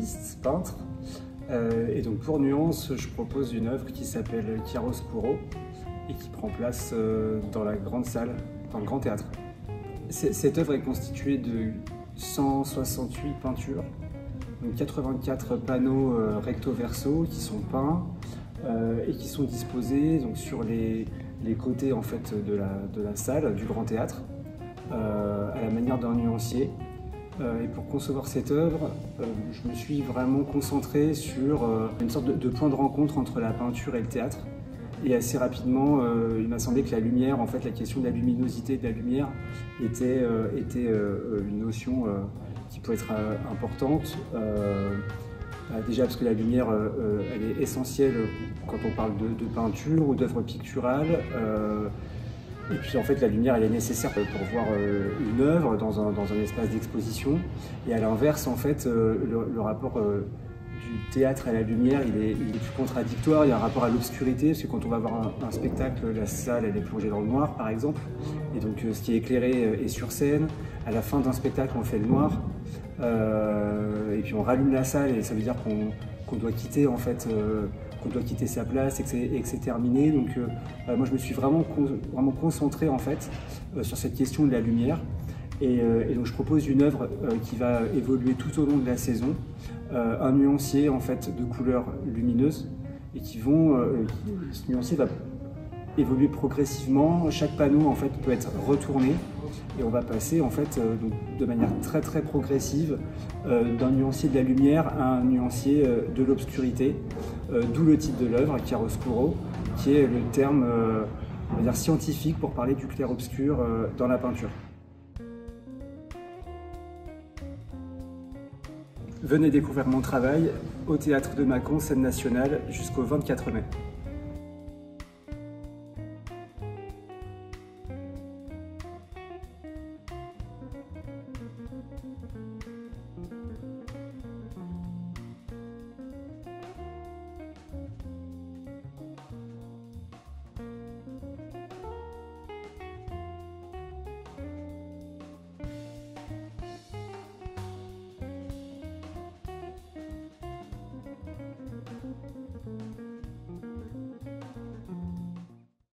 artiste, peintre. Et donc pour Nuance, je propose une œuvre qui s'appelle Chiaroscuro et qui prend place dans la grande salle, dans le Grand Théâtre. Cette œuvre est constituée de 168 peintures, donc 84 panneaux recto-verso qui sont peints et qui sont disposés donc, sur les côtés en fait, de la salle du Grand Théâtre à la manière d'un nuancier. Et pour concevoir cette œuvre, je me suis vraiment concentré sur une sorte de point de rencontre entre la peinture et le théâtre. Et assez rapidement, il m'a semblé que la lumière, en fait, la question de la luminosité de la lumière était une notion qui peut être importante. Déjà parce que la lumière, elle est essentielle quand on parle de peinture ou d'œuvre picturale. Et puis en fait la lumière elle est nécessaire pour voir une œuvre dans un espace d'exposition. Et à l'inverse en fait le rapport du théâtre à la lumière il est plus contradictoire. Il y a un rapport à l'obscurité parce que quand on va voir un spectacle, la salle elle est plongée dans le noir par exemple. Et donc ce qui est éclairé est sur scène. À la fin d'un spectacle on fait le noir. Et puis on rallume la salle et ça veut dire qu'on doit quitter en fait qu'on doit quitter sa place et que c'est terminé. Donc moi je me suis vraiment concentré en fait sur cette question de la lumière et donc je propose une œuvre qui va évoluer tout au long de la saison, un nuancier en fait de couleurs lumineuses et ce nuancier va évoluer progressivement. Chaque panneau en fait peut être retourné et on va passer en fait donc, de manière très progressive d'un nuancier de la lumière à un nuancier de l'obscurité, d'où le titre de l'œuvre, Chiaroscuro, qui est le terme on va dire scientifique pour parler du clair-obscur dans la peinture. Venez découvrir mon travail au Théâtre de Mâcon, scène nationale, jusqu'au 24 mai.